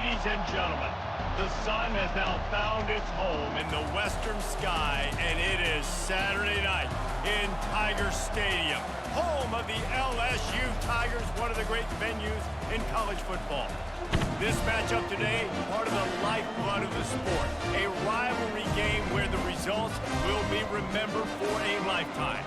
Ladies and gentlemen, the sun has now found its home in the western sky, and it is Saturday night in Tiger Stadium, home of the LSU Tigers, one of the great venues in college football. This matchup today, part of the lifeblood of the sport, a rivalry game where the results will be remembered for a lifetime.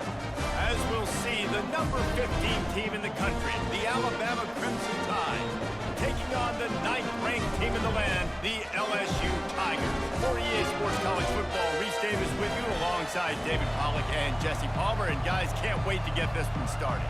As we'll see, the number 15 team in the country, the Alabama Crimson Tide, taking on the 9th-ranked team in the land, the LSU Tigers. For EA Sports College Football, Reese Davis with you alongside David Pollack and Jesse Palmer. And guys, can't wait to get this one started.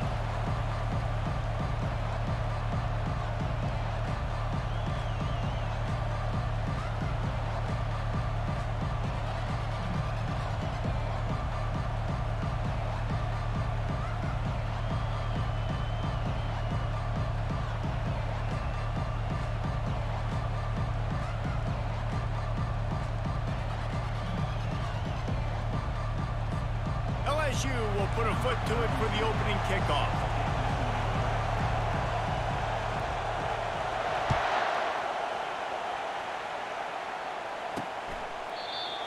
LSU will put a foot to it for the opening kickoff.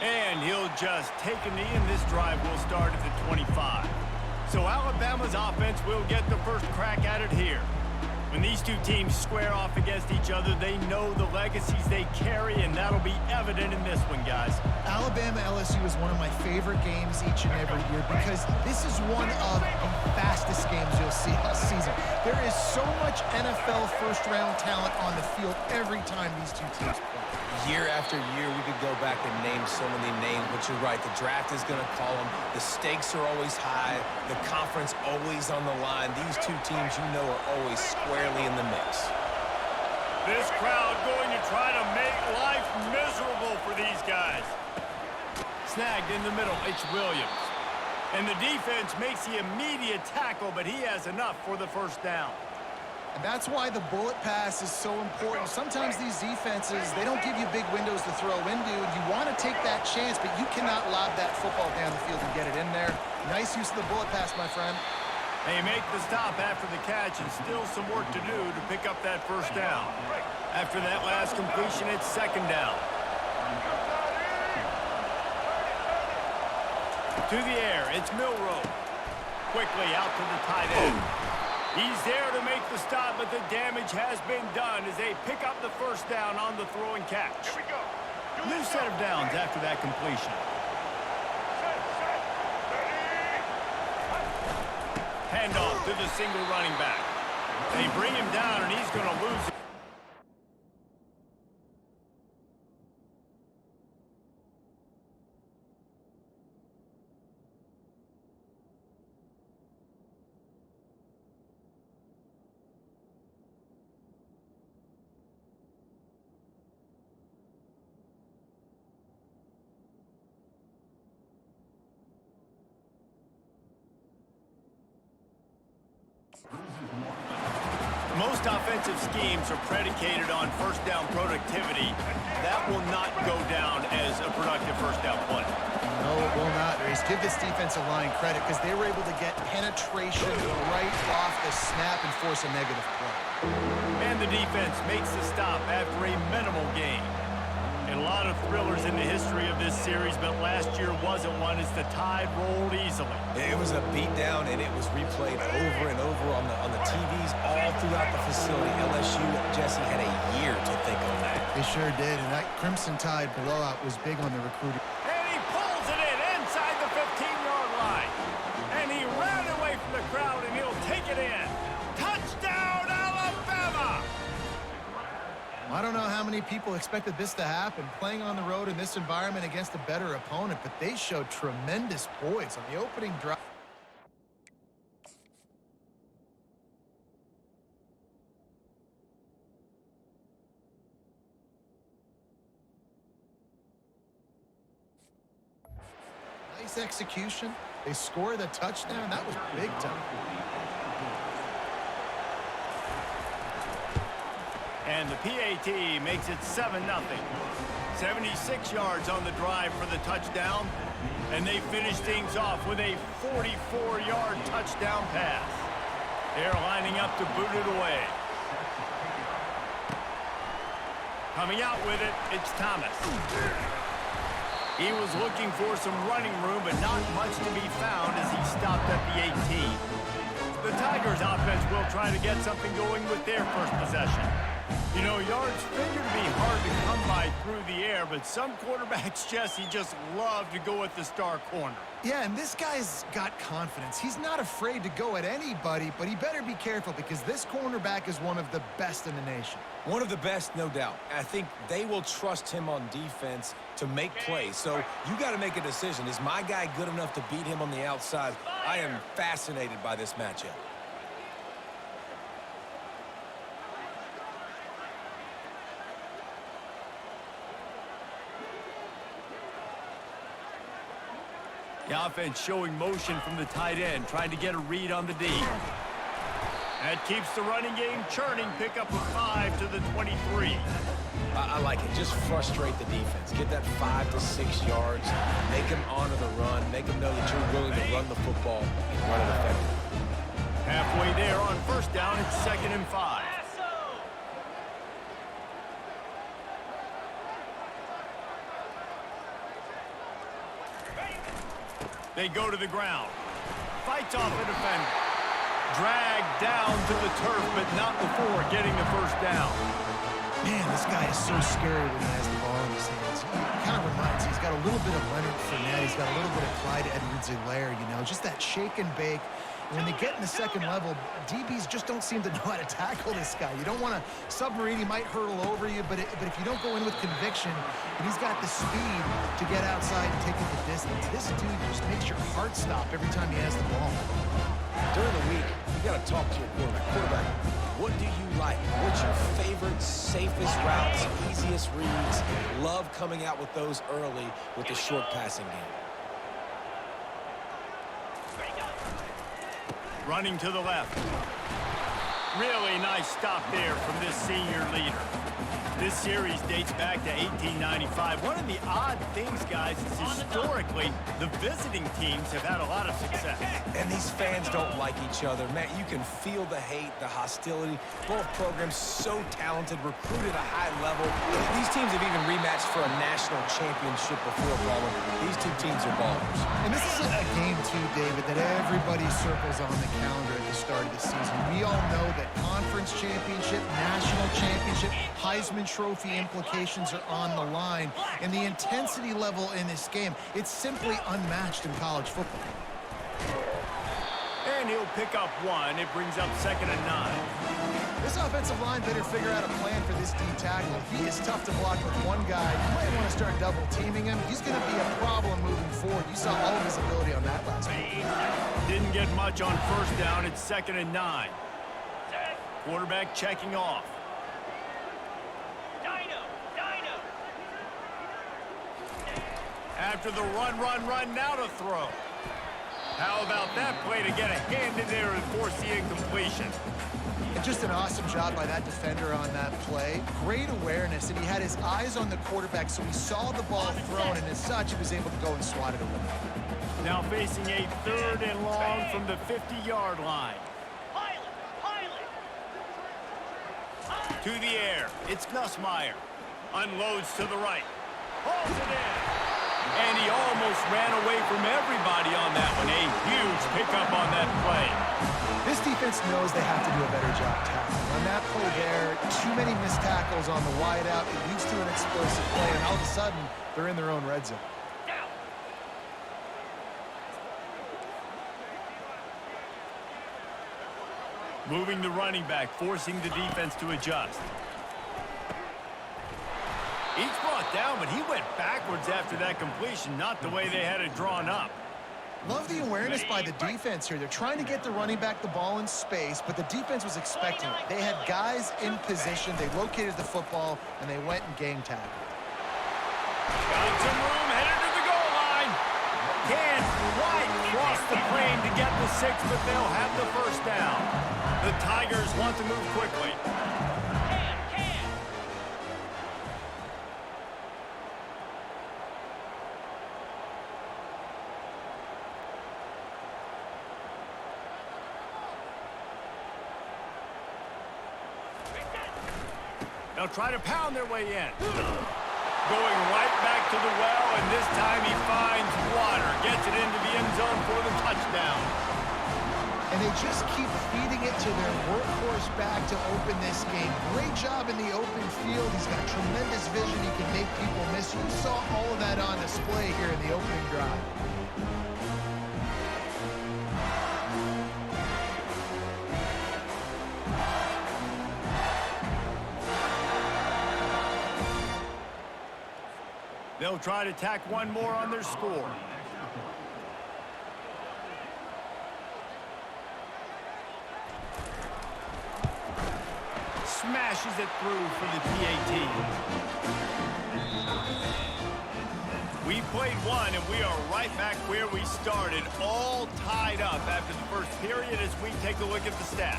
And he'll just take a knee, and this drive will start at the 25. So Alabama's offense will get the first crack at it here. When these two teams square off against each other, they know the legacies they carry, and that'll be evident in this one, guys. Alabama-LSU is one of my favorite games each and every year because this is one of the fastest games you'll see all season. There is so much NFL first-round talent on the field every time these two teams play. Year after year, we could go back and name so many names, but you're right. The draft is going to call them. The stakes are always high. The conference always on the line. These two teams, you know, are always squarely in the mix. This crowd going to try to make life miserable for these guys. Snagged in the middle, it's Williams. And the defense makes the immediate tackle, but he has enough for the first down. And that's why the bullet pass is so important. Sometimes these defenses, they don't give you big windows to throw into, and you want to take that chance, but you cannot lob that football down the field and get it in there. Nice use of the bullet pass, my friend. They make the stop after the catch, and still some work to do to pick up that first down. After that last completion, it's second down. To the air, it's Milroe. Quickly out to the tight end. He's there to make the stop, but the damage has been done as they pick up the first down on the throw and catch. New set of downs after that completion. Handoff to the single running back. They bring him down, and he's going to lose it. Most offensive schemes are predicated on first down productivity. That will not go down as a productive first down play. No, it will not. Reese, give this defensive line credit because they were able to get penetration right off the snap and force a negative play. And the defense makes the stop after a minimal gain. And a lot of thrillers in the history of this series, but last year wasn't one as the Tide rolled easily. It was a beatdown, and it was replayed over and over on the TVs all throughout the facility. LSU, Jesse, had a year to think on that. They sure did, and that Crimson Tide blowout was big on the recruiting. And he pulls it in inside the 15-yard line. And he ran away from the crowd, and he'll take it in. Touchdown, Alabama! I don't know how many people expected this to happen, playing on the road in this environment against a better opponent, but they showed tremendous poise on the opening drive. Nice execution. They score the touchdown. That was big time. And the PAT makes it 7-0. 76 yards on the drive for the touchdown. And they finish things off with a 44-yard touchdown pass. They're lining up to boot it away. Coming out with it, it's Thomas. He was looking for some running room, but not much to be found as he stopped at the 18. The Tigers offense will try to get something going with their first possession. You know, yards figure to be hard to come by through the air, but some quarterbacks, Jesse, just love to go at the star corner. Yeah, and this guy's got confidence. He's not afraid to go at anybody, but he better be careful because this cornerback is one of the best in the nation. One of the best, no doubt. I think they will trust him on defense to make plays. So you got to make a decision. Is my guy good enough to beat him on the outside? I am fascinated by this matchup. The offense showing motion from the tight end, trying to get a read on the D. That keeps the running game churning. Pick up a 5 to the 23. I like it. Just frustrate the defense. Get that 5 to 6 yards. Make them honor the run. Make them know that you're willing to run the football and run it effectively. Halfway there on first down, it's 2nd and 5. They go to the ground. Fights off a defender. Dragged down to the turf, but not before getting the first down. Man, this guy is so scary when he has the ball in his hands. He kind of reminds me, he's got a little bit of Leonard Fournette. He's got a little bit of Clyde Edwards-Helaire, you know, just that shake and bake. When they get in the second level, DBs just don't seem to know how to tackle this guy. You don't want to submarine. He might hurtle over you, but if you don't go in with conviction, and he's got the speed to get outside and take it the distance, this dude just makes your heart stop every time he has the ball. During the week, you got to talk to your quarterback. What do you like? What's your favorite, safest routes, easiest reads? Love coming out with those early with the short passing game. Running to the left. Really nice stop there from this senior leader. This series dates back to 1895. One of the odd things, guys, is historically the visiting teams have had a lot of success. And these fans don't like each other. Man, you can feel the hate, the hostility. Both programs so talented, recruited at a high level. These teams have even rematched for a national championship before, Bama. These two teams are ballers. And this is a game, too, David, that everybody circles on the calendar at the start of the season. We all know that conference championship, national championship, Heisman Trophy implications are on the line. And the intensity level in this game, it's simply unmatched in college football. And he'll pick up 1. It brings up 2nd and 9. This offensive line better figure out a plan for this D tackle. He is tough to block with one guy. You might want to start double teaming him. He's going to be a problem moving forward. You saw all of his ability on that last week. Didn't get much on first down. It's 2nd and 9. Quarterback checking off. After the run, now to throw. How about that play to get a hand in there and force the incompletion? And just an awesome job by that defender on that play. Great awareness, and he had his eyes on the quarterback, so he saw the ball thrown, and as such, he was able to go and swat it away. Now facing a 3rd and long from the 50-yard line. To the air, it's Nussmeier. Unloads to the right. Pulls it in. And he almost ran away from everybody on that one. A huge pickup on that play. This defense knows they have to do a better job tackling. On that play there, too many missed tackles on the wideout. It leads to an explosive play, and all of a sudden, they're in their own red zone. Moving the running back, forcing the defense to adjust. He's brought down, but he went backwards after that completion, not the way they had it drawn up. Love the awareness by the defense here. They're trying to get the running back the ball in space, but the defense was expecting it. They had guys in position. They located the football, and they went and game tackled. Got some room, headed to the goal line. Can't quite cross the plane to get the 6, but they'll have the first down. The Tigers want to move quickly. They'll try to pound their way in. Going right back to the well, and this time he finds water. Gets it into the end zone for the touchdown. And they just keep feeding it to their workhorse back to open this game. Great job in the open field. He's got tremendous vision. He can make people miss. You saw all of that on display here in the opening drive. They'll try to tack one more on their score. Smashes it through for the PAT. We played one, and we are right back where we started, all tied up after the first period as we take a look at the stats.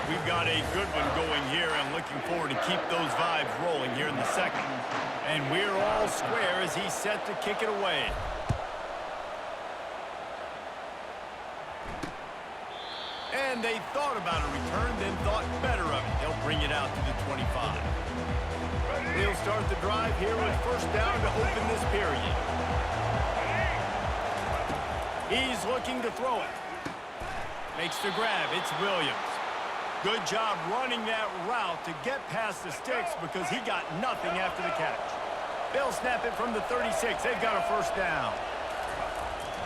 We've got a good one going here and looking forward to keep those vibes rolling here in the second. And we're all square as he's set to kick it away. And they thought about a return, then thought better of it. They'll bring it out to the 25. They'll start the drive here with first down to open this period. He's looking to throw it. Makes the grab. It's Williams. Good job running that route to get past the sticks because he got nothing after the catch. They'll snap it from the 36. They've got a first down.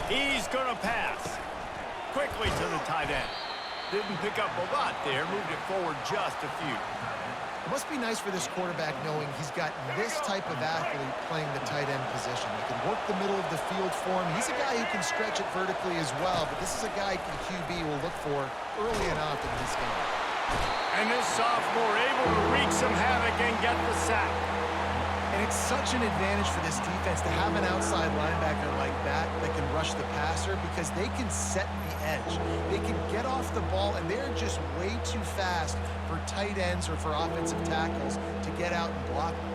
He's going to pass. Quickly to the tight end. Didn't pick up a lot there. Moved it forward just a few. It must be nice for this quarterback knowing he's got this type of athlete playing the tight end position. He can work the middle of the field for him. He's a guy who can stretch it vertically as well, but this is a guy the QB will look for early and often in this game. And this sophomore able to wreak some havoc and get the sack. And it's such an advantage for this defense to have an outside linebacker like that can rush the passer because they can set the edge. They can get off the ball, and they're just way too fast for tight ends or for offensive tackles to get out and block them.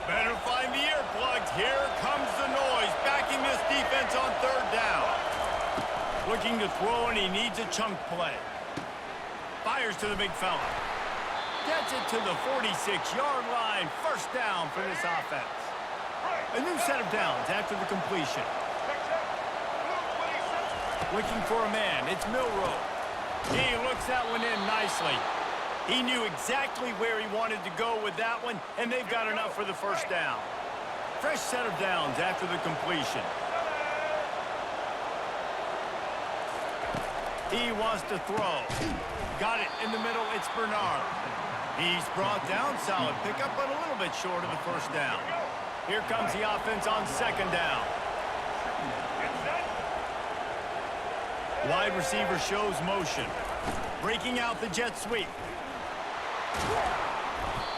Better find the earplugs. Here comes the noise, backing this defense on third down. Looking to throw, and he needs a chunk play. Fires to the big fella. Gets it to the 46-yard line. First down for this offense. A new set of downs after the completion. Looking for a man. It's Milroe. He looks that one in nicely. He knew exactly where he wanted to go with that one, and they've got enough for the first down. Fresh set of downs after the completion. He wants to throw. Got it in the middle. It's Bernard. He's brought down. Solid pickup, but a little bit short of the first down. Here comes the offense on second down. Wide receiver shows motion. Breaking out the jet sweep.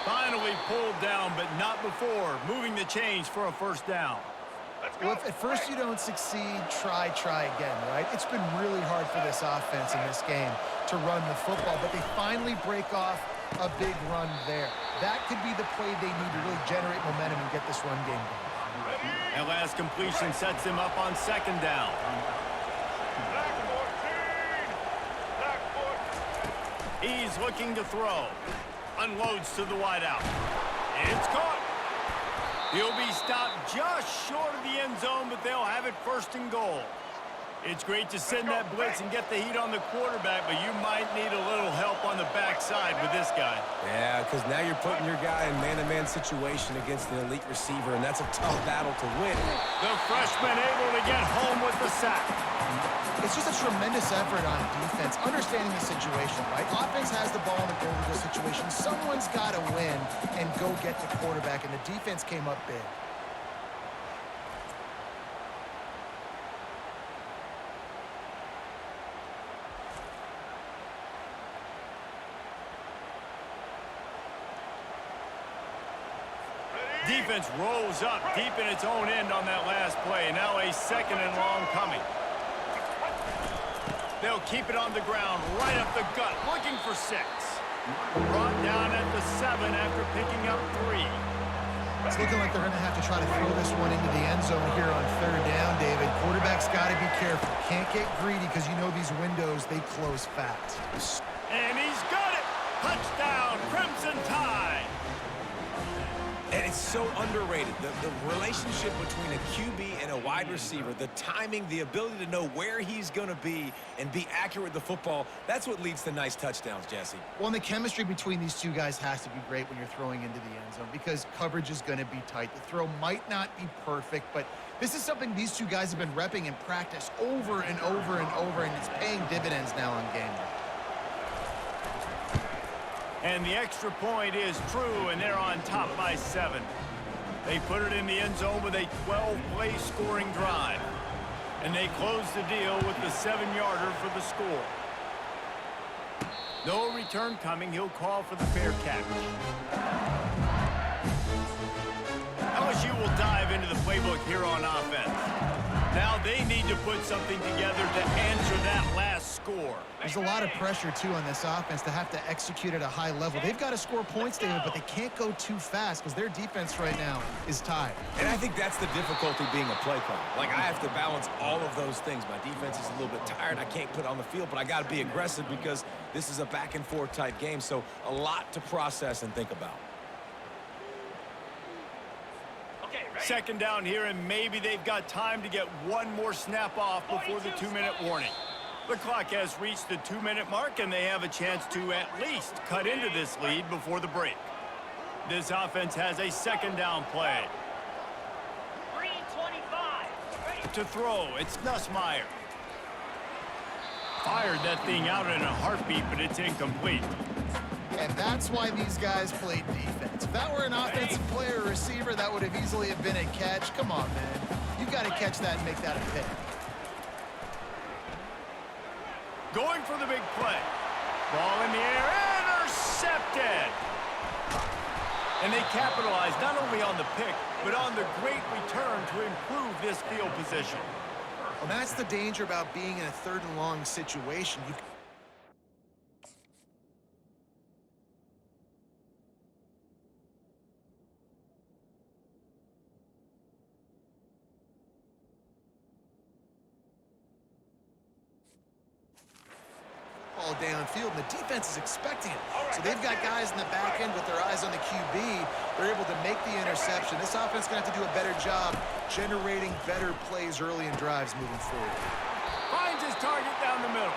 Finally pulled down, but not before. Moving the chains for a first down. Well, if at first you don't succeed, try again, right? It's been really hard for this offense in this game to run the football, but they finally break off a big run there. That could be the play they need to really generate momentum and get this run game going. That last completion sets him up on second down. He's looking to throw. Unloads to the wideout. It's caught. He'll be stopped just short of the end zone, but they'll have it first and goal. It's great to send that blitz and get the heat on the quarterback, but you might need a little help on the backside with this guy. Yeah, because now you're putting your guy in man-to-man situation against an elite receiver, and that's a tough battle to win. The freshman able to get home with the sack. It's just a tremendous effort on defense, understanding the situation, right? Offense has the ball in the goal-to-go situation. Someone's got to win and go get the quarterback, and the defense came up big. Defense rolls up deep in its own end on that last play. Now a second and long coming. They'll keep it on the ground, right up the gut, looking for 6. Brought down at the 7 after picking up 3. It's looking like they're going to have to try to throw this one into the end zone here on 3rd down, David. Quarterback's got to be careful. Can't get greedy because you know these windows, they close fast. And he's got it! Touchdown, Crimson Tide! And it's so underrated. The relationship between a QB and a wide receiver, the timing, the ability to know where he's going to be and be accurate with the football, that's what leads to nice touchdowns, Jesse. Well, and the chemistry between these two guys has to be great when you're throwing into the end zone because coverage is going to be tight. The throw might not be perfect, but this is something these two guys have been repping in practice over and over and over, and it's paying dividends now on game day. And the extra point is true, and they're on top by 7. They put it in the end zone with a 12-play scoring drive. And they close the deal with the 7-yarder for the score. No return coming. He'll call for the fair catch. LSU will dive into the playbook here on offense. Now they need to put something together to answer that last score. There's a lot of pressure, too, on this offense to have to execute at a high level. They've got to score points, David, but they can't go too fast because their defense right now is tied. And I think that's the difficulty being a play caller. Like, I have to balance all of those things. My defense is a little bit tired. I can't put it on the field, but I got to be aggressive because this is a back-and-forth type game, so a lot to process and think about. 2nd down here, and maybe they've got time to get one more snap off before the 2-minute warning. The clock has reached the 2-minute mark, and they have a chance to at least cut into this lead before the break. This offense has a 2nd down play. 3:25. To throw, it's Nussmeier. Fired that thing out in a heartbeat, but it's incomplete. And that's why these guys play defense. If that were an offensive player or receiver, that would have easily have been a catch. Come on, man. You've got to catch that and make that a pick. Going for the big play. Ball in the air, intercepted. And they capitalize not only on the pick, but on the great return to improve this field position. Well, that's the danger about being in a 3rd and long situation. Ball downfield, and the defense is expecting it. So they've got guys in the back end with their eyes on the QB. They're able to make the interception. This offense is going to have to do a better job generating better plays early in drives moving forward. Finds his target down the middle.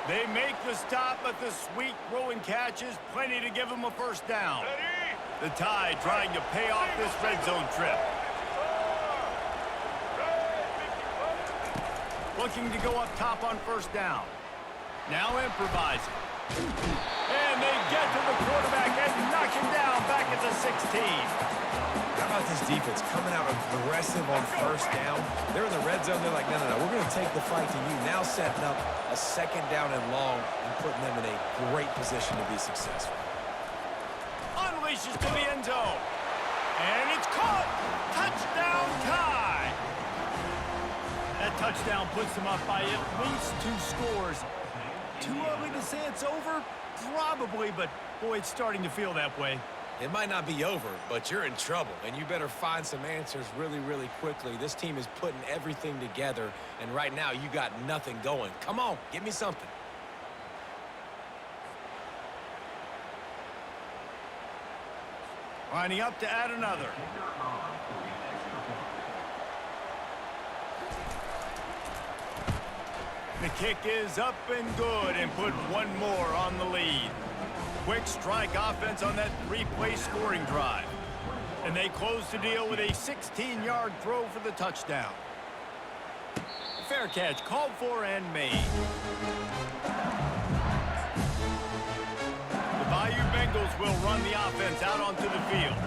They make the stop, but the sweet throwing catch is plenty to give them a 1st down. The Tide trying to pay off this red zone trip. Looking to go up top on 1st down. Now improvising. And they get to the quarterback and knock him down back at the 16. How about this defense coming out aggressive on 1st down? They're in the red zone. They're like, no, we're going to take the fight to you. Now setting up a 2nd down and long and putting them in a great position to be successful. Unleashes to the end zone. And it's caught. Touchdown Tide. That touchdown puts them up by at least 2 scores. Too early to say it's over? Probably, but boy, it's starting to feel that way. It might not be over, but you're in trouble, and you better find some answers really, really quickly. This team is putting everything together, and right now you got nothing going. Come on, give me something. Lining up to add another. The kick is up and good and put one more on the lead. Quick strike offense on that 3-play scoring drive. And they close the deal with a 16-yard throw for the touchdown. Fair catch called for and made. The Bayou Bengals will run the offense out onto the field.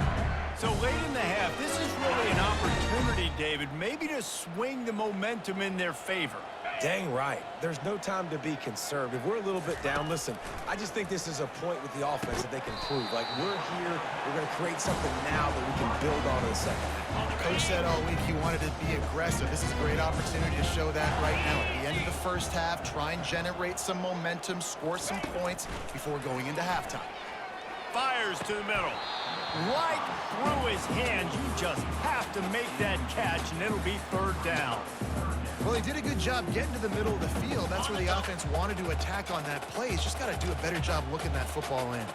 So late in the half, this is really an opportunity, David, maybe to swing the momentum in their favor. Dang right. There's no time to be conservative. We're a little bit down. Listen, I just think this is a point with the offense that they can prove. Like, we're here, we're going to create something now that we can build on in the second half. Coach said all week he wanted to be aggressive. This is a great opportunity to show that right now. At the end of the first half, try and generate some momentum, score some points before going into halftime. Fires to the middle. Right through his hands. You just have to make that catch, and it'll be third down. Well, he did a good job getting to the middle of the field. That's where the offense wanted to attack on that play. He's just got to do a better job looking that football in.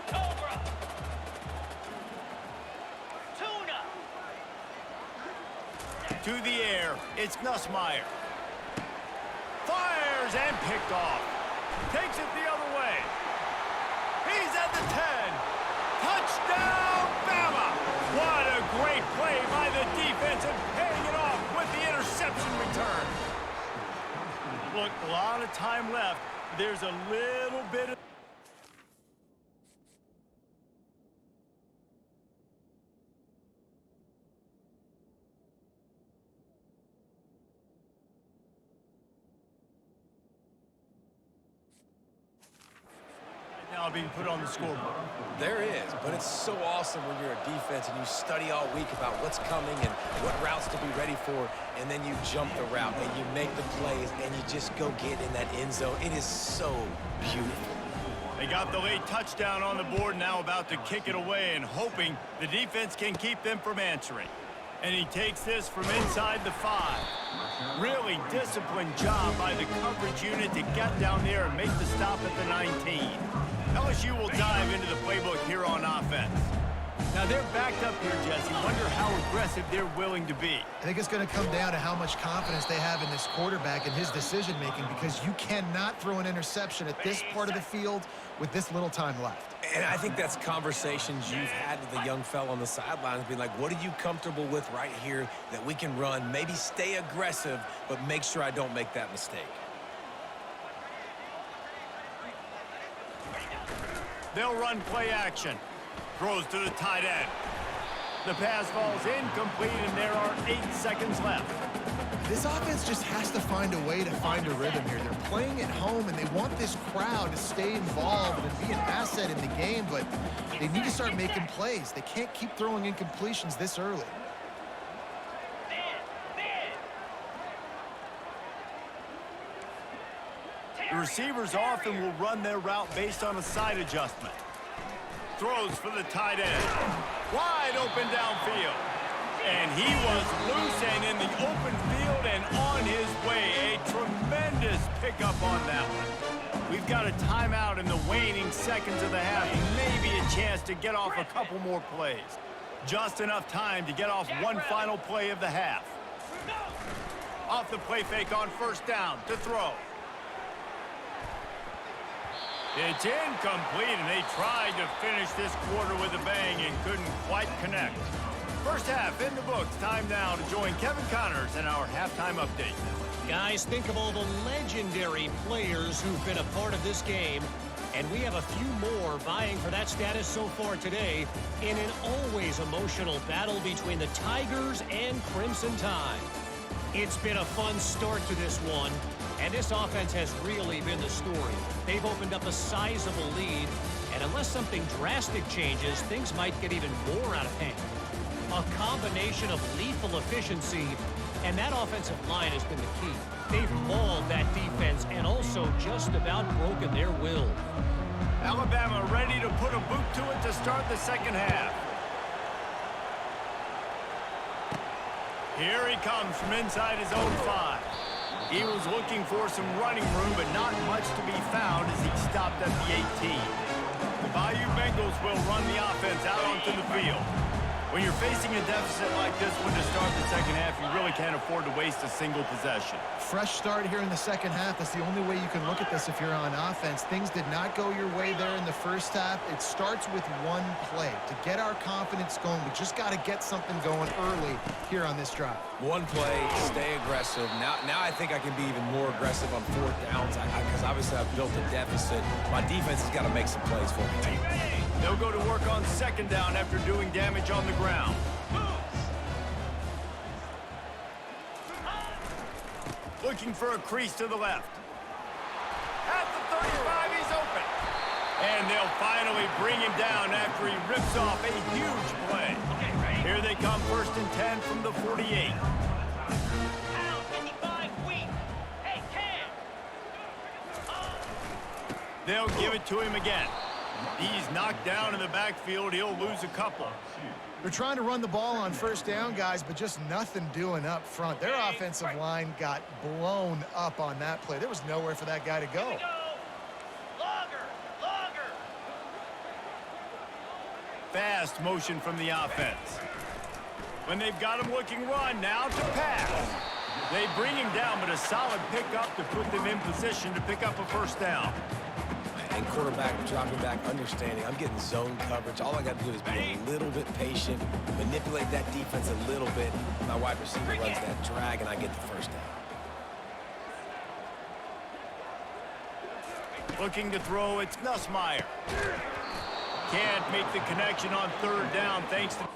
To the air, it's Nussmeier. Fires and picked off. Takes it the other way. He's at the 10. Touchdown, Bama! What a great play by the defense and paying it off with the interception return. Look, a lot of time left. There's a little bit of... now being put on the scoreboard. There is, but it's so awesome when you're a defense and you study all week about what's coming and what routes to be ready for, and then you jump the route and you make the plays and you just go get in that end zone. It is so beautiful. They got the late touchdown on the board, now about to kick it away and hoping the defense can keep them from answering. And he takes this from inside the 5. Really disciplined job by the coverage unit to get down there and make the stop at the 19. LSU will dive into the playbook here on offense. Now they're backed up here, Jesse. Wonder how aggressive they're willing to be. I think it's going to come down to how much confidence they have in this quarterback and his decision-making, because you cannot throw an interception at this part of the field with this little time left. And I think that's conversations you've had with the young fella on the sidelines, being like, what are you comfortable with right here that we can run? Maybe stay aggressive, but make sure I don't make that mistake. They'll run play action. Throws to the tight end. The pass falls incomplete, and there are 8 seconds left. This offense just has to find a way to find a rhythm here. They're playing at home, and they want this crowd to stay involved and be an asset in the game, but they need to start making plays. They can't keep throwing incompletions this early. The receivers often will run their route based on a side adjustment. Throws for the tight end. Wide open downfield. And he was loose and in the open field and on his way. A tremendous pickup on that one. We've got a timeout in the waning seconds of the half. Maybe a chance to get off a couple more plays. Just enough time to get off one final play of the half. Off the play fake on first down to throw. It's incomplete, and they tried to finish this quarter with a bang and couldn't quite connect. First half in the books. Time now to join Kevin Connors in our halftime update. Guys, think of all the legendary players who've been a part of this game, and we have a few more vying for that status so far today in an always emotional battle between the Tigers and Crimson Tide. It's been a fun start to this one. And this offense has really been the story. They've opened up a sizable lead, and unless something drastic changes, things might get even more out of hand. A combination of lethal efficiency, and that offensive line has been the key. They've mauled that defense and also just about broken their will. Alabama ready to put a boot to it to start the second half. Here he comes from inside his own 5. He was looking for some running room, but not much to be found as he stopped at the 18. The Bayou Bengals will run the offense out onto the field. When you're facing a deficit like this one to start the second half, you really can't afford to waste a single possession. Fresh start here in the second half. That's the only way you can look at this if you're on offense. Things did not go your way there in the first half. It starts with one play. To get our confidence going, we just got to get something going early here on this drive. One play, stay aggressive. Now I think I can be even more aggressive on fourth downs because obviously I've built a deficit. My defense has got to make some plays for me. They'll go to work on second down after doing damage on the ground. Looking for a crease to the left. At the 35, he's open. And they'll finally bring him down after he rips off a huge play. Here they come, 1st and 10 from the 48. They'll give it to him again. He's knocked down in the backfield. He'll lose a couple. They're trying to run the ball on 1st down, guys, but just nothing doing up front. Their offensive line got blown up on that play. There was nowhere for that guy to go. Fast motion from the offense. When they've got him looking run, now to pass. They bring him down, but a solid pickup to put them in position to pick up a 1st down. And quarterback dropping back, understanding I'm getting zone coverage. All I got to do is be a little bit patient, manipulate that defense a little bit. My wide receiver runs that drag, and I get the 1st down. Looking to throw, it's Nussmeier. Can't make the connection on 3rd down thanks to...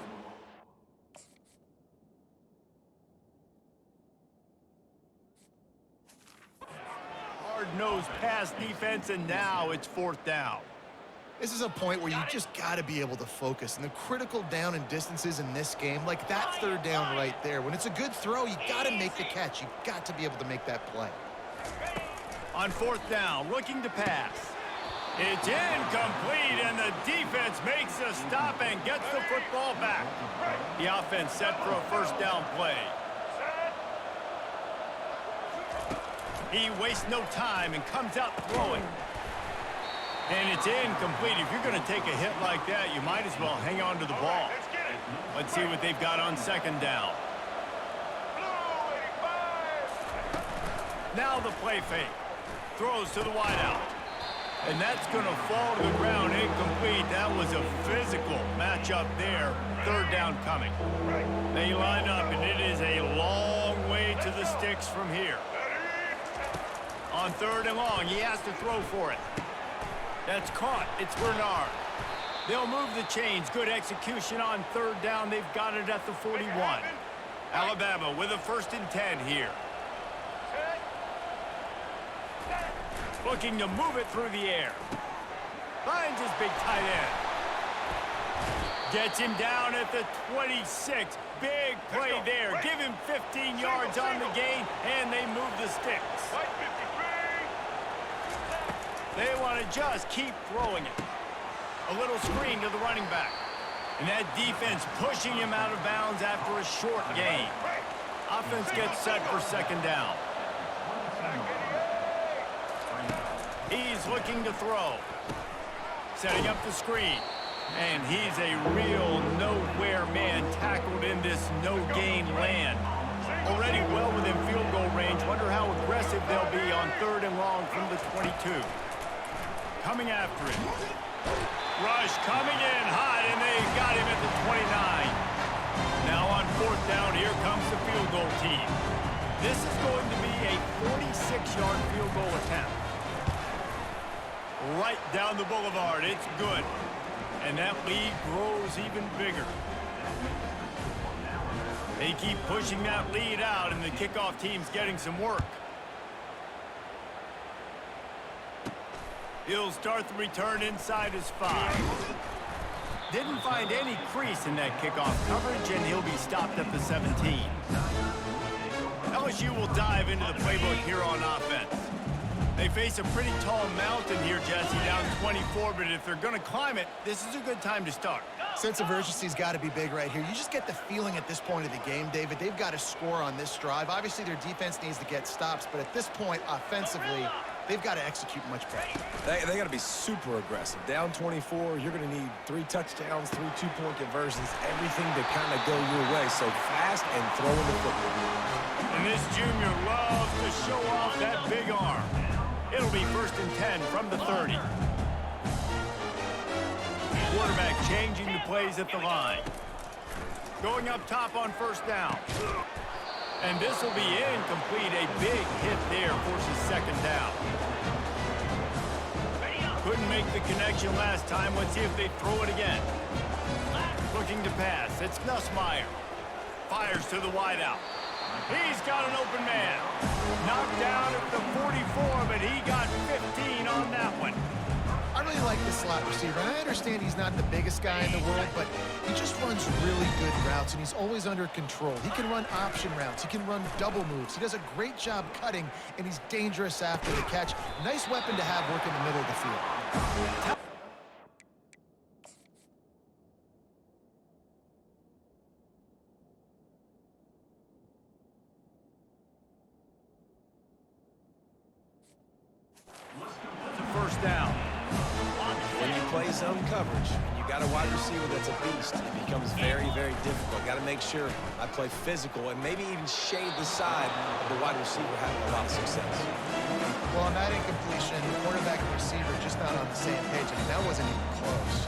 hard-nosed pass defense, and now it's 4th down. This is a point where you just got to be able to focus. And the critical down and distances in this game, like that 3rd down right there, when it's a good throw, you got to make the catch. You got to be able to make that play. On 4th down, looking to pass. It's incomplete, and the defense makes a stop and gets the football back. The offense set for a 1st down play. He wastes no time and comes out throwing. And it's incomplete. If you're going to take a hit like that, you might as well hang on to the ball. Let's see what they've got on 2nd down. Now the play fake. Throws to the wideout. And that's going to fall to the ground incomplete. That was a physical matchup there. 3rd down coming. They line up, and it is a long way to the sticks from here. On 3rd and long, he has to throw for it. That's caught. It's Bernard. They'll move the chains. Good execution on 3rd down. They've got it at the 41. Alabama with a 1st and 10 here. Looking to move it through the air. Finds his big tight end. Gets him down at the 26. Big play there. Give him 15 yards on the gain, and they move the sticks. They want to just keep throwing it. A little screen to the running back. And that defense pushing him out of bounds after a short gain. Offense gets set for 2nd down. He's looking to throw. Setting up the screen. And he's a real nowhere man tackled in this no-gain land. Already well within field goal range. Wonder how aggressive they'll be on 3rd and long from the 22. Coming after him. Rush coming in hot, and they got him at the 29. Now on 4th down, here comes the field goal team. This is going to be a 46-yard field goal attempt. Right down the boulevard. It's good. And that lead grows even bigger. They keep pushing that lead out, and the kickoff team's getting some work. He'll start the return inside his 5. Didn't find any crease in that kickoff coverage, and he'll be stopped at the 17. LSU will dive into the playbook here on offense. They face a pretty tall mountain here, Jesse, down 24, but if they're going to climb it, this is a good time to start. Sense of urgency's got to be big right here. You just get the feeling at this point of the game, David, they've got to score on this drive. Obviously, their defense needs to get stops, but at this point, offensively, they've got to execute much better. They got to be super aggressive. Down 24, you're going to need 3 touchdowns, 3 two-point conversions, everything to kind of go your way. So fast and throwing the football. And this junior loves to show off that big arm. It'll be 1st and 10 from the 30. Quarterback changing the plays at the line. Going up top on 1st down. And this will be incomplete. A big hit there forces 2nd down. Couldn't make the connection last time. Let's see if they throw it again. Looking to pass. It's Nussmeier. Fires to the wideout. He's got an open man. Knocked down at the 44, but he got 15 on that one. I really like the slot receiver. And I understand he's not the biggest guy in the world, but he just runs really good routes, and he's always under control. He can run option routes. He can run double moves. He does a great job cutting, and he's dangerous after the catch. Nice weapon to have work in the middle of the field. First down. When you play zone coverage and you got a wide receiver that's a beast, it becomes very, very difficult. Got to make sure I play physical and maybe even shade the side of the wide receiver having a lot of success. Well, on that incompletion, the quarterback and receiver just not on the same page. I mean, that wasn't even close.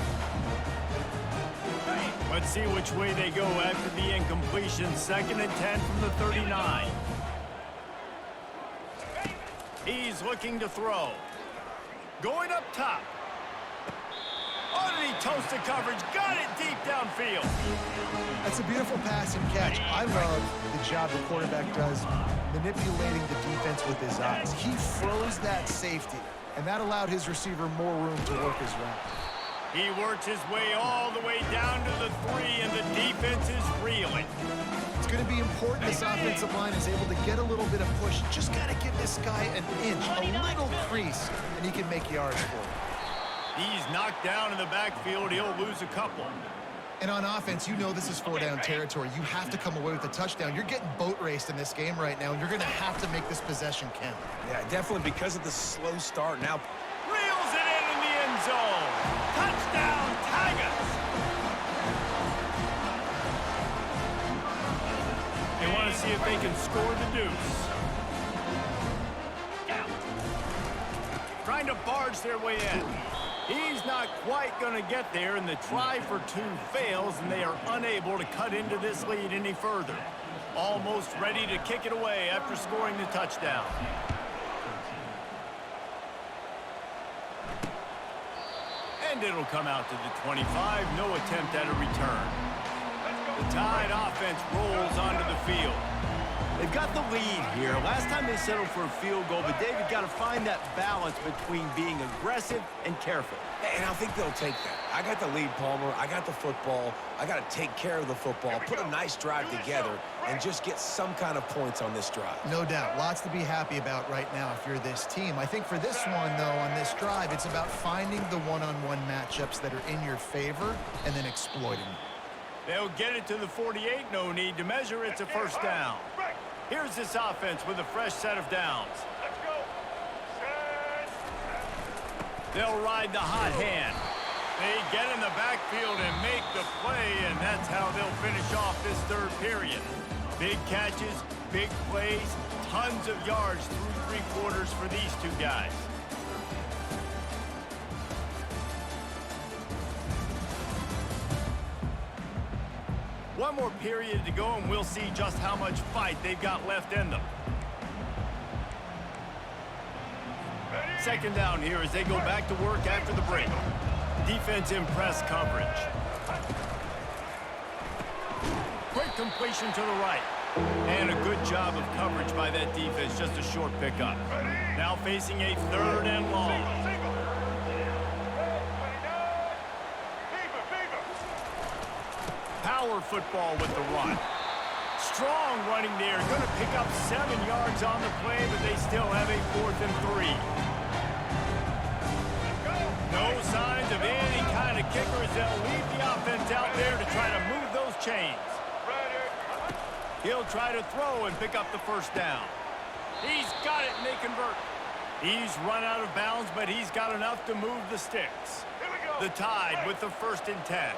Let's see which way they go after the incompletion. 2nd and 10 from the 39. He's looking to throw. Going up top. Underneath toasted coverage. Got it deep downfield. That's a beautiful pass and catch. I love the job the quarterback does manipulating the defense with his eyes. He froze that safety, and that allowed his receiver more room to work his route. He works his way all the way down to the 3, and the defense is reeling. It's going to be important this offensive line is able to get a little bit of push. Just got to give this guy an inch, a little crease, and he can make yards for it. He's knocked down in the backfield. He'll lose a couple. And on offense, you know this is 4-down territory. You have to come away with a touchdown. You're getting boat raced in this game right now, and you're going to have to make this possession count. Yeah, definitely because of the slow start. Now Reels it in the end zone. Touchdown, Tigers. They want to see if they can score the deuce. Trying to barge their way in. He's not quite going to get there, and the try for 2 fails, and they are unable to cut into this lead any further. Almost ready to kick it away after scoring the touchdown. And it'll come out to the 25. No attempt at a return. The Tide offense rolls onto the field. They've got the lead here. Last time they settled for a field goal, but David got to find that balance between being aggressive and careful. And I think they'll take that. I got the lead, Palmer. I got the football. I got to take care of the football, put a nice drive together, and just get some kind of points on this drive. No doubt. Lots to be happy about right now if you're this team. I think for this one, though, on this drive, it's about finding the one-on-one matchups that are in your favor and then exploiting them. They'll get it to the 48. No need to measure. It's a first down. Here's this offense with a fresh set of downs. They'll ride the hot hand. They get in the backfield and make the play, and that's how they'll finish off this 3rd period. Big catches, big plays, tons of yards through 3 quarters for these 2 guys. One more period to go, and we'll see just how much fight they've got left in them. 2nd down here as they go back to work after the break. Defense in press coverage. Quick completion to the right. And a good job of coverage by that defense, just a short pickup. Now facing a 3rd and long. Power football with the run. Strong running there. Going to pick up 7 yards on the play, but they still have a 4th and 3. No signs of any kind of kickers. They'll leave the offense out there to try to move those chains. He'll try to throw and pick up the first down. He's got it, and they convert. He's run out of bounds, but he's got enough to move the sticks. The Tide with the 1st and 10.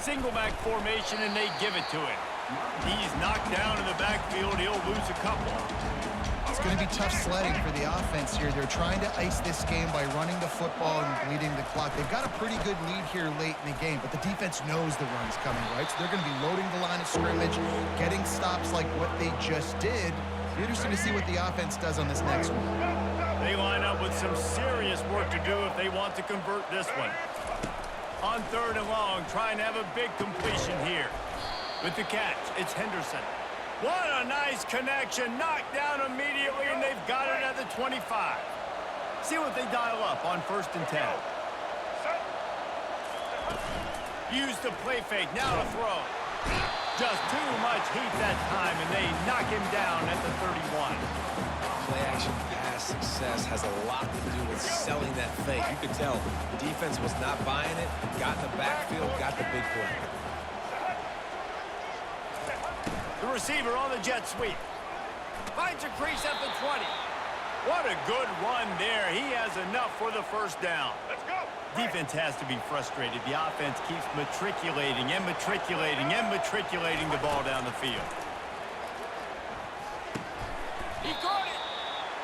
Single back formation, and they give it to him. He's knocked down in the backfield. He'll lose a couple. It's going to be tough sledding for the offense here. They're trying to ice this game by running the football and bleeding the clock. They've got a pretty good lead here late in the game, but the defense knows the run's coming, right? So they're going to be loading the line of scrimmage, getting stops like what they just did. Be interesting to see what the offense does on this next one. They line up with some serious work to do if they want to convert this one. On 3rd and long, trying to have a big completion here. With the catch, it's Henderson. What a nice connection. Knocked down immediately, and they've got it at the 25. See what they dial up on 1st and 10. Use the play fake. Now to throw. Just too much heat that time, and they knock him down at the 31. Play-action pass success has a lot to do with selling that fake. You could tell the defense was not buying it, got in the backfield, got the big play. The receiver on the jet sweep. Finds a crease at the 20. What a good run there. He has enough for the 1st down. Let's go. Defense has to be frustrated. The offense keeps matriculating and matriculating and matriculating the ball down the field. He caught it.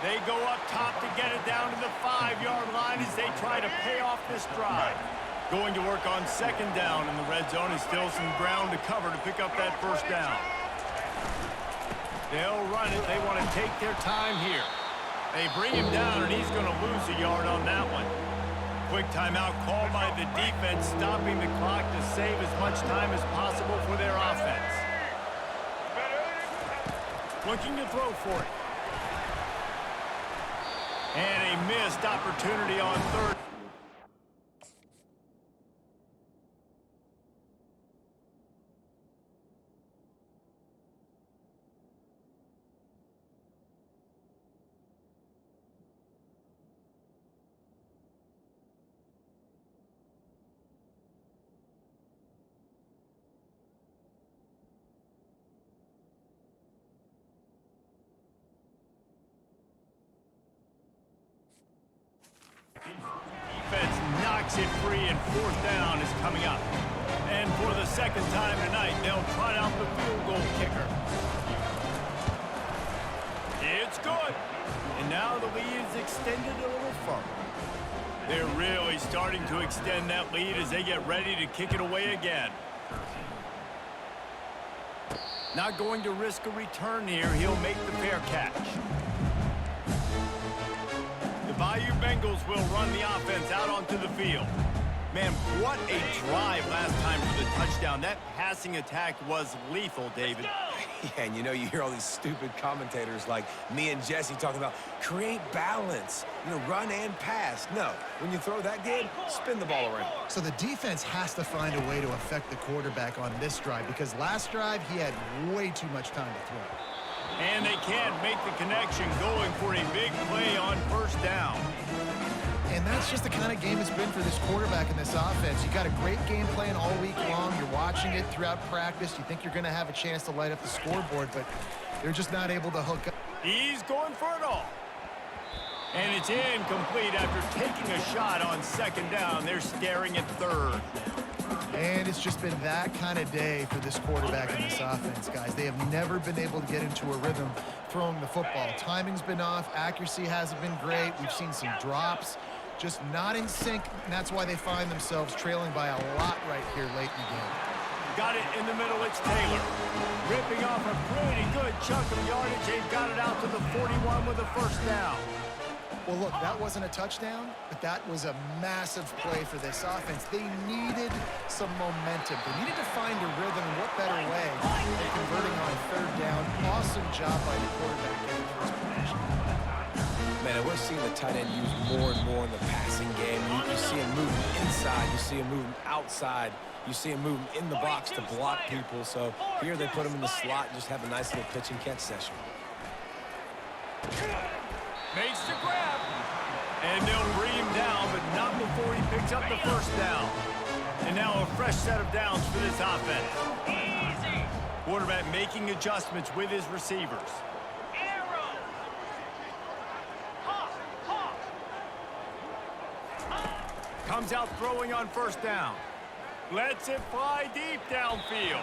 They go up top to get it down to the 5-yard line as they try to pay off this drive. Going to work on 2nd down in the red zone is still some ground to cover to pick up that 1st down. They'll run it. They want to take their time here. They bring him down, and he's going to lose a yard on that one. Quick timeout called by the defense, stopping the clock to save as much time as possible for their offense. Looking to throw for it. And a missed opportunity on 3rd. Defense knocks it free, and 4th down is coming up. And for the 2nd time tonight, they'll trot out the field goal kicker. It's good. And now the lead is extended a little further. They're really starting to extend that lead as they get ready to kick it away again. Not going to risk a return here. He'll make the fair catch. The Bayou Bengals will run the offense out onto the field. Man, what a drive last time for the touchdown. That passing attack was lethal, David. Yeah, and you hear all these stupid commentators like me and Jesse talking about create balance, run and pass. No, when you throw that good, spin the ball around. So the defense has to find a way to affect the quarterback on this drive because last drive he had way too much time to throw. And they can't make the connection, going for a big play on 1st down. And that's just the kind of game it's been for this quarterback in this offense. You got a great game plan all week long. You're watching it throughout practice. You think you're going to have a chance to light up the scoreboard, but they're just not able to hook up. He's going for it all. And it's incomplete after taking a shot on 2nd down. They're staring at 3rd. And it's just been that kind of day for this quarterback in this offense, guys. They have never been able to get into a rhythm throwing the football. Timing's been off. Accuracy hasn't been great. We've seen some drops. Just not in sync, and that's why they find themselves trailing by a lot right here late in the game. Got it in the middle, it's Taylor. Ripping off a pretty good chunk of yardage. They've got it out to the 41 with a 1st down. Well, look, that wasn't a touchdown, but that was a massive play for this offense. They needed some momentum. They needed to find a rhythm, and what better way than converting on 3rd down. Awesome job by the quarterback getting first position. Man, and we're seeing the tight end used more and more in the passing game. You see him moving inside. You see him moving outside. You see him moving in the box to block people. So here they put him in the slot and just have a nice little pitch and catch session. Makes the grab. And they'll bring him down, but not before he picks up the 1st down. And now a fresh set of downs for this offense. Quarterback making adjustments with his receivers. Comes out throwing on 1st down. Lets it fly deep downfield.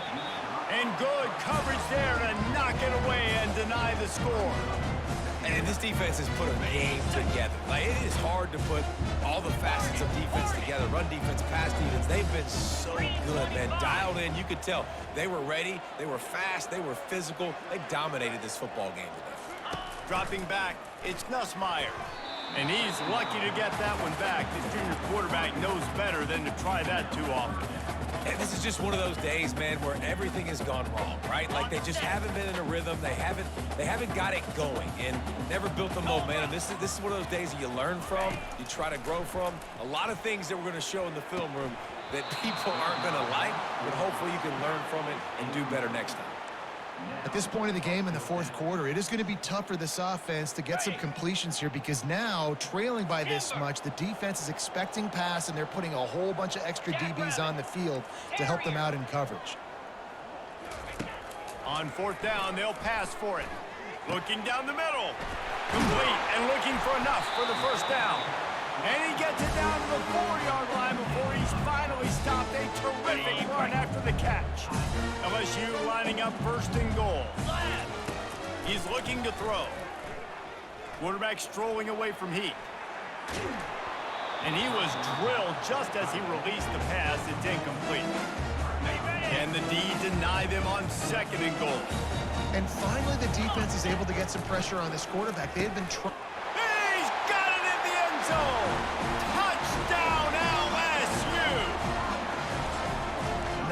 And good coverage there to knock it away and deny the score. And this defense has put a game together. Like, it is hard to put all the facets of defense together. Run defense, pass defense. They've been so good, man. Dialed in. You could tell they were ready. They were fast. They were physical. They dominated this football game today. Dropping back, it's Nussmeier. And he's lucky to get that one back. This junior quarterback knows better than to try that too often. And this is just one of those days, man, where everything has gone wrong, right? Like they just haven't been in a rhythm. They haven't got it going and never built the momentum. This is one of those days that you learn from, you try to grow from. A lot of things that we're going to show in the film room that people aren't going to like, but hopefully you can learn from it and do better next time. At this point of the game in the fourth quarter, it is going to be tough for this offense to get some completions here because now, trailing by this much, the defense is expecting pass, and they're putting a whole bunch of extra DBs on the field to help them out in coverage. On fourth down, they'll pass for it. Looking down the middle. Complete and looking for enough for the first down. And he gets it down to the 4-yard line before he's finally stopped. A terrific run after the catch. LSU lining up first and goal. He's looking to throw. Quarterback strolling away from Heat. And he was drilled just as he released the pass. It's incomplete. And the D deny them on second and goal. And finally, the defense is able to get some pressure on this quarterback. They had been trying. He's got it in the end zone. Touchdown, LSU.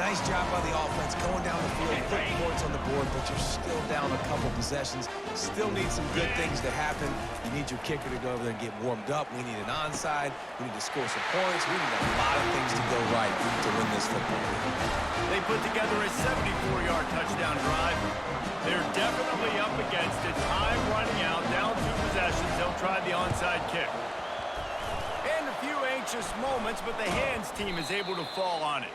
Nice job by the offense going down the field, putting points on the board, but you're still down a couple possessions. Still need some good things to happen. You need your kicker to go over there and get warmed up. We need an onside. We need to score some points. We need a lot of things to go right to win this football game. They put together a 74-yard touchdown drive. They're definitely up against it. Time running out, down 2 possessions. They'll try the onside kick. And a few anxious moments, but the hands team is able to fall on it.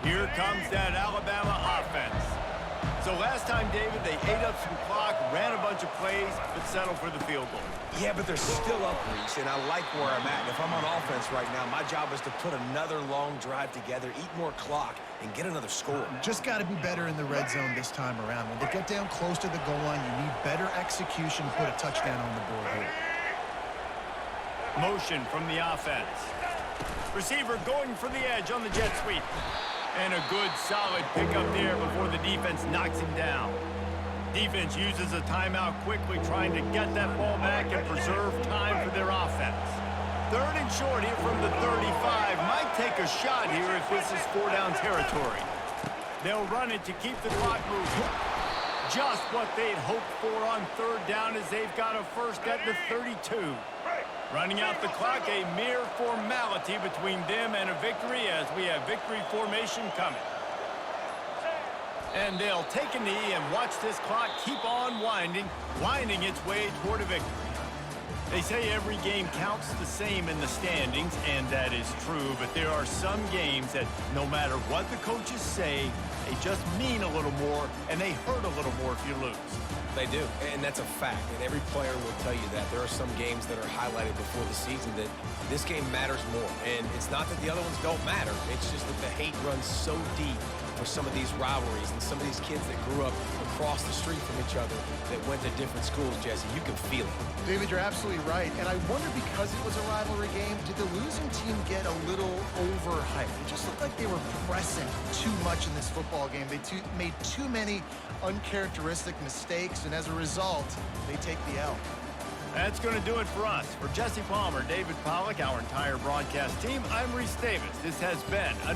Here comes that Alabama offense. So last time, David, they ate up some clock, ran a bunch of plays, but settled for the field goal. Yeah, but they're still up, Reese, and I like where I'm at. And if I'm on offense right now, my job is to put another long drive together, eat more clock, and get another score. Just got to be better in the red zone this time around. When they get down close to the goal line, you need better execution to put a touchdown on the board here. Motion from the offense. Receiver going for the edge on the jet sweep. And a good, solid pickup there before the defense knocks him down. Defense uses a timeout quickly, trying to get that ball back and preserve time for their offense. Third and short here from the 35. Might take a shot here if this is 4-down territory. They'll run it to keep the clock moving. Just what they'd hoped for on third down as they've got a first at the 32. Running out the clock, a mere formality between them and a victory as we have victory formation coming. And they'll take a knee and watch this clock keep on winding its way toward a victory. They say every game counts the same in the standings, and that is true, but there are some games that no matter what the coaches say, they just mean a little more, and they hurt a little more if you lose. They do, and that's a fact, and every player will tell you that. There are some games that are highlighted before the season that this game matters more, and it's not that the other ones don't matter. It's just that the hate runs so deep for some of these rivalries and some of these kids that grew up across the street from each other that went to different schools, Jesse. You can feel it. David, you're absolutely right, and I wonder, because it was a rivalry game, did the losing team get a little overhyped? It just looked like they were pressing too much in this football game. They made too many uncharacteristic mistakes, and as a result, they take the L. That's going to do it for us. For Jesse Palmer, David Pollack, our entire broadcast team, I'm Reese Davis. This has been a